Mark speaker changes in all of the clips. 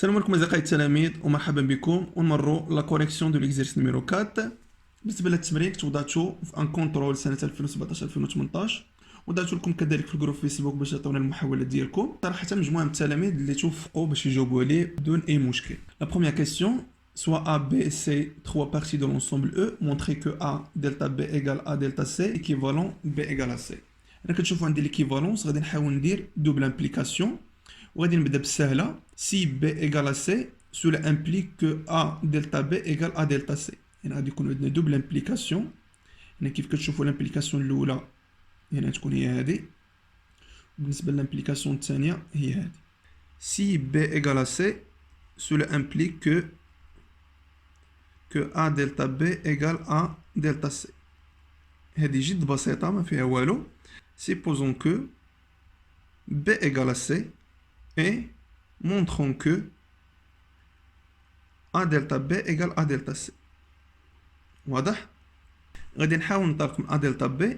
Speaker 1: السلام عليكم أصدقائي التلاميذ ومرحبا بكم ونمروا لا كوريكسيون دو ليكزيرس نيميرو 4. بالنسبه للتمرين كنت وضعته في ان كونترول سنه 2017 2018 وضعت لكم كذلك في الجروب فيسبوك باش تعطونا المحاولات ديالكم. صراحه مجموعه من التلاميذ اللي توفقوا باش يجاوبوا عليه بدون اي مشكل. لا بروميير كيسيون soit A, B, C, trois parties de l'ensemble E, montrer que A delta B égale A delta C, équivalent B égale à C. انا كتشوفوا عندي l'équivalence غادي نحاول ندير double implication وغادي نبدا بالسهله. Si B égale à C, cela implique que A delta B égale A delta C. هنا غادي يكون عندنا double implication. هنا كيف كتشوفوا الامبليكاسيون الاولى هنا تكون هي هذه، بالنسبه للامبليكاسيون الثانيه هي هذه. Si B égale à C, cela implique que A delta B égale A delta C. هذه جد بسيطه ما فيها والو. Supposons que B égale à C et montrons que A delta B égale A delta C. واضح؟ غادي نحاول نطلق من A delta B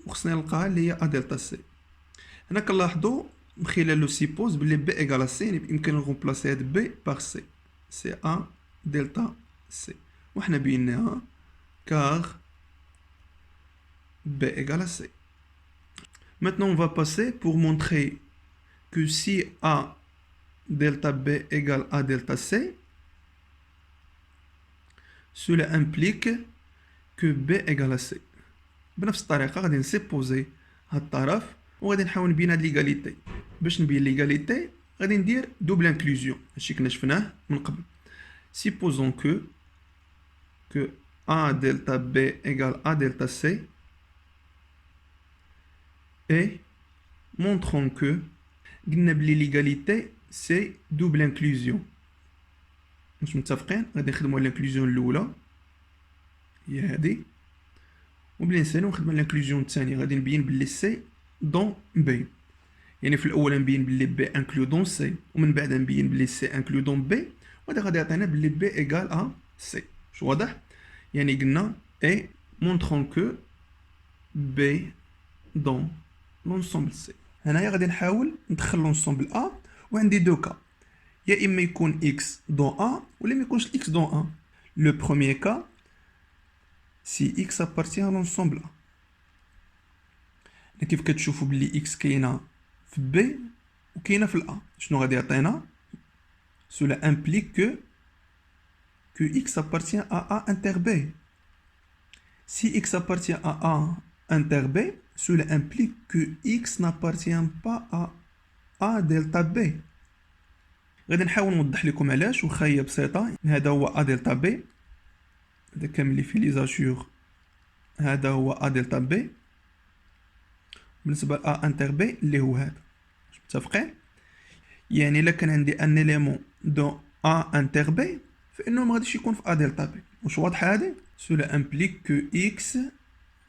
Speaker 1: وخصني نلقاها اللي هي A delta C. هنا كنلاحظوا من خلال لو سيبوز بلي B égale à C يعني بإمكاننا نغومبلاسي هاد B par C. C'est A delta C. وحنا بيناها car B égale à C. Maintenant on va passer pour montrer que si A delta B égale A delta C, cela implique que B égale à C. بنفس الطريقة غادي نسيبوزي هاد الطرف وغادي نحاول نبين هاد ليغاليتي. باش نبين ليغاليتي غادي ندير دوبل انكلوزيون، هادشي كنا شفناه من قبل. Supposons que A delta B égale A delta C et montrons que قلنا بلي ليغاليتي سي دوبل انكلوزيون. واش متفقين؟ غادي نخدموا على الانكلوزيون الاولى هي هذه، وبلي نسالو نخدموا على الانكلوزيون الثانيه. غادي نبين بلي سي دون بي، يعني في الاولى نبين بلي بي انكلو دون سي ومن بعد نبين بلي سي انكلو دون بي، وهذا غادي يعطينا بلي بي ايغال ا سي. شو واضح؟ يعني قلنا اي مونطرون كو بي دون لونسومبل سي. هنايا غادي نحاول ندخل لونسومبل ا وعندي دو كا، يا اما يكون اكس دون ا ولا ما يكونش اكس دون ا. لو بروميير كا سي اكس ابارتيان لونسومبل ا. كيف كتشوفوا بلي اكس كاينه في بي وكاينه في الأ، شنو غادي يعطينا؟ cela implique que x appartient à A inter B. Si x appartient à A inter B, cela implique que x n'appartient pas à A delta B. غادي نحاول نوضح لكم علاش، واخا هي بسيطه. هذا هو A delta B، هذا كامل اللي فيه لي زاجور هذا هو A delta B. بالنسبه ل A inter B اللي هو هذا، متفقين؟ يعني الا كان عندي ان اليمون دون A inter B فانه ما غاديش يكون في A delta B. واش واضحه هذه؟ cela implique que x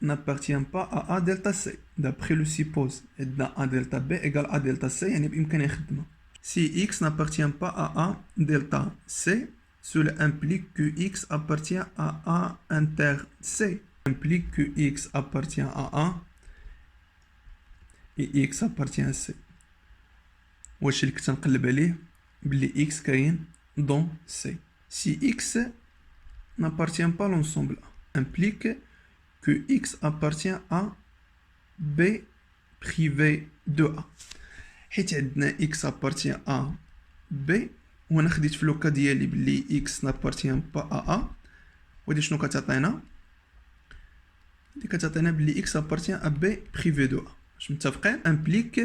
Speaker 1: n'appartient pas à A delta C. D'après le suppose عندنا A delta B égale A delta C، يعني بإمكاني نخدمها. Si x n'appartient pas à A delta C, cela implique que x appartient à A inter C. Implique que x appartient à A et x appartient à C. واش اللي كنت نقلب عليه بلي x كاين دون C. Si x n'appartient pas à l'ensemble A, implique que x appartient à B privé de A. حيت عندنا x appartient à B وانا خديت في لوكا ديالي بلي x n'appartient pas à A، ودي شنو كتعطينا؟ دي كتعطينا بلي x appartient à B privé de A. واش متفقين؟ implique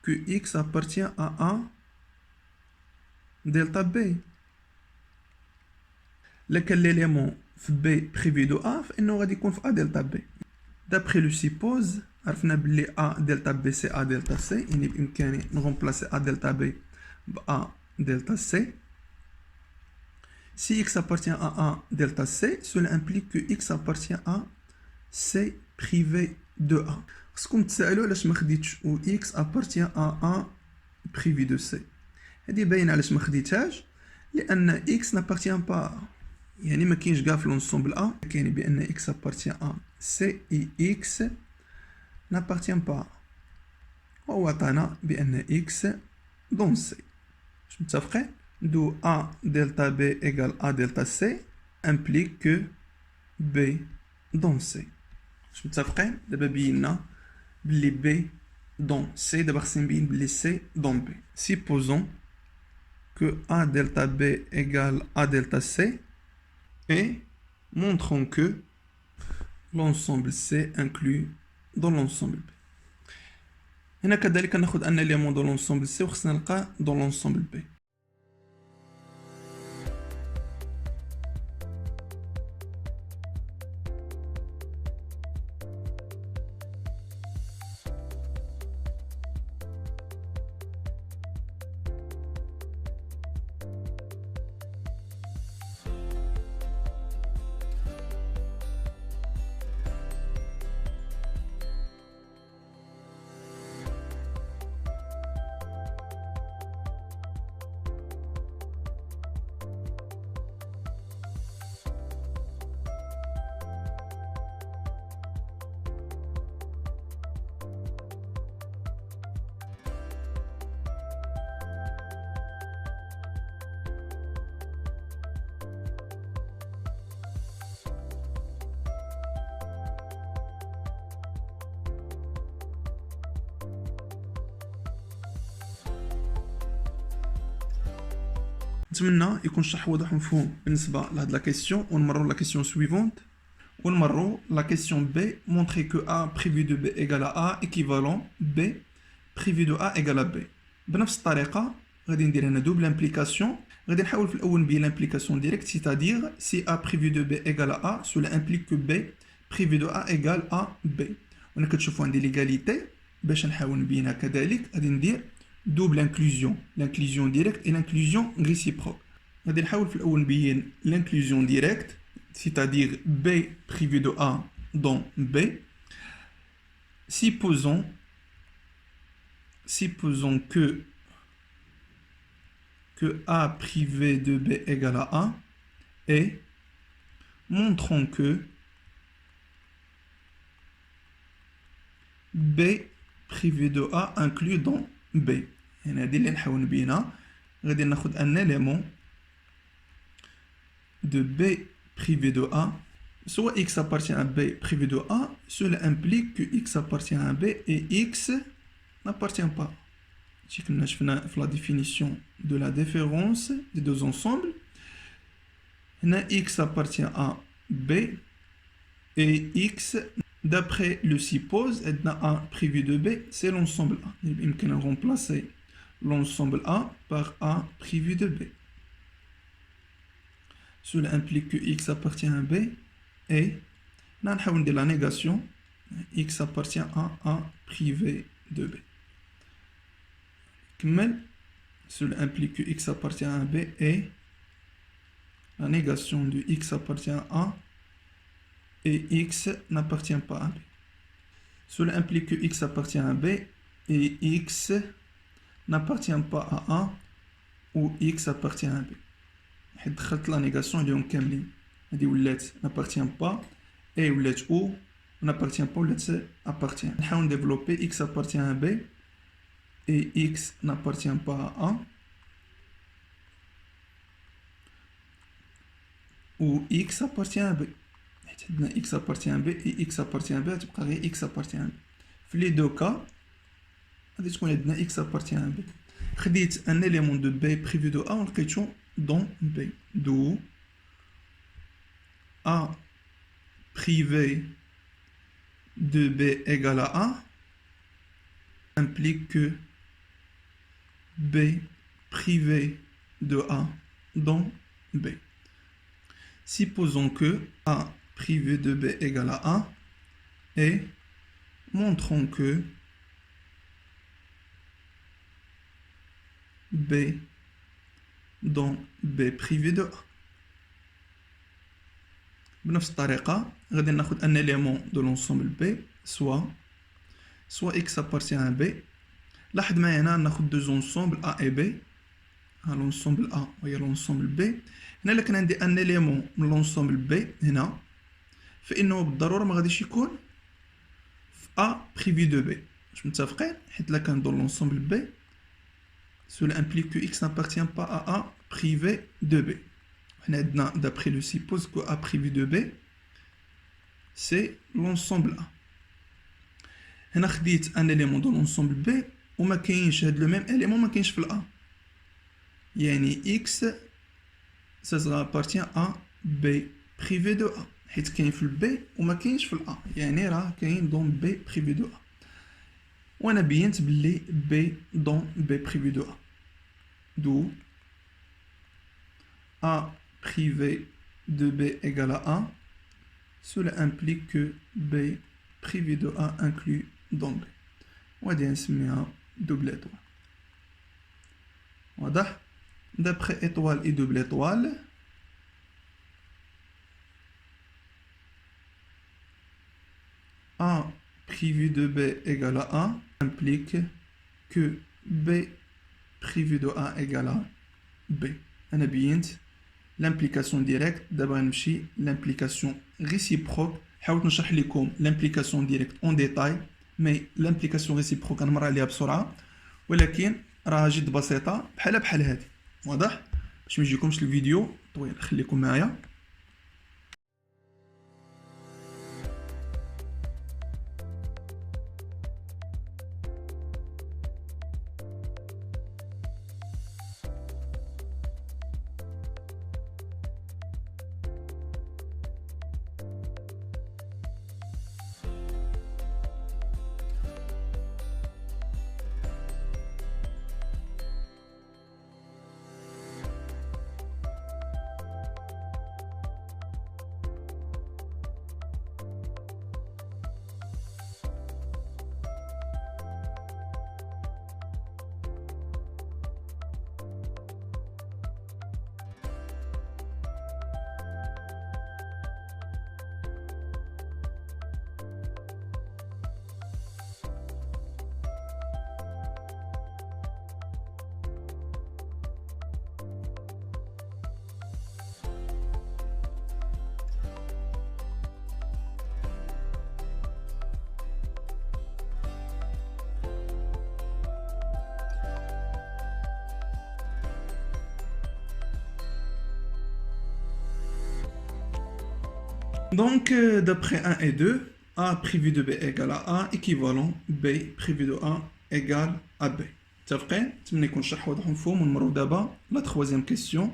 Speaker 1: que x appartient à A delta B. إلا كان l'élément في B privé de A فإنه غادي يكون في A delta B. D'après le suppose عرفنا بلي A delta B c'est A delta C، يعني بإمكاني نغومبلاسي A delta B ب A delta C. Si x appartient à A delta C, cela implique que x appartient à C privé de A. خصكم تسألوا علاش ما خديتش و x appartient à A privé de C. هذه باينه علاش ما خديتهاش، لأن x n'appartient pas، يعني ما كاينش كاع في لونسومبل ا. كاين بان x appartient à C et x n'appartient pas، وهو عطانا بان x دون C. متفقين؟ d'où A delta B égale A delta C implique que B dans C. Je متفقين دابا بينا بلي B dans C دابا خصني نبين بلي C dans B. Supposons que A delta B égale A delta C et montrons que l'ensemble C inclus dans l'ensemble B. هنا كذلك ناخذ ان élément dans l'ensemble C وخصنا نلقاه dans l'ensemble B. نتمنى يكون الشرح واضح ومفهوم بالنسبة لهاد لا كيسيون ونمروا لا كيسيون سويفونت ونمروا لا كيسيون بي montrer que A privé de B égale à A équivalent B privé de A égale à B. بنفس الطريقة غادي ندير هنا دوبل امبليكاسيون. غادي نحاول في الأول نبين l'implication directe, c'est-à-dire si A privé de B égale à A, cela implique que B privé de A égale à B. وأنا كتشوفوا عندي l'égalité باش نحاول نبينها كذلك غادي ندير double inclusion, l'inclusion directe et l'inclusion réciproque. غادي نحاول في الأول نبين l'inclusion directe, c'est-à-dire B privé de A dans B. Supposons que A privé de B égale à A et montrons que B privé de A inclus dans B. هنا هادي اللي نحاول نبينها. غادي ناخد un élément de B privé de A, soit X appartient à B privé de A, cela implique que X appartient à B et X n'appartient pas. Comme la définition de la différence des deux ensembles, X appartient à B et X, d'après le suppose, A privé de B, c'est l'ensemble A. Il peut remplacer l'ensemble A par A privé de B. Cela implique que X appartient à B et on a la négation, X appartient à A privé de B. Cela implique que X appartient à B et la négation de X appartient à A et X n'appartient pas à B. Cela implique que X appartient à B et X n'appartient pas à A ou X appartient à B. دخلت لا نيغاسيون اليوم كاملين. هادي ولات n'appartient pas et ولات او n'appartient pas ولات appartient. نحاول نديفلوبي X appartient à B et X n'appartient pas à A ou X appartient à B. عندنا X appartient à B et X appartient à B تبقى غير X appartient à B. في لي دو كا غادي تكون عندنا X appartient à B. خديت un élément de B privé de A ولقيتو dans B, d'où A privé de B égale à A implique que B privé de A dans B. Supposons que A privé de B égale à A et montrons que B dans B privé de A. بنفس الطريقة غادي ناخد un élément de l'ensemble B, soit X appartient à B. لاحظ معايا هنا ناخد deux ensembles A et B. l'ensemble A وهي l'ensemble B. هنا إلا كان عندي un élément من l'ensemble B هنا فإنه بالضرورة ما غاديش يكون في A privé de B. واش متفقين؟ حيت إلا كان dans l'ensemble B, cela implique que X n'appartient pas à A privé de B. D'après le suppose que A privé de B, c'est l'ensemble A. On a خديت un élément dans l'ensemble B وما كاينش هذا le même élément ما كاينش في A. يعني X ça sera appartient à B privé de A. حيت كاين في B وما كاينش في A. يعني راه كاين dans B privé de A. وانا بينت باللي B dans B privé de A. D'où A privé de B égale à A. Cela implique que B privé de A inclus dans B. وغادي نسميها double étoile. واضح؟ D'après étoile et double étoile, A privé de B égale à A implique que B privé de A égale à B. On a bien l'implication directe. D'abord, l'implication réciproque. حاولت نشرح لكم l'implication directe en détail, mais l'implication réciproque نمر عليها بسرعة, ولكن راها جد بسيطة بحال هذه. واضح؟ باش ما يجيكمش الفيديو طويل, خليكم معايا. Donc, d'après 1 et 2, A privé de B égale à A équivalent B privé de A égale à B. متفقين؟ نتمنى يكون الشرح واضح ومفهوم. ونمروا دابا لا troisième question.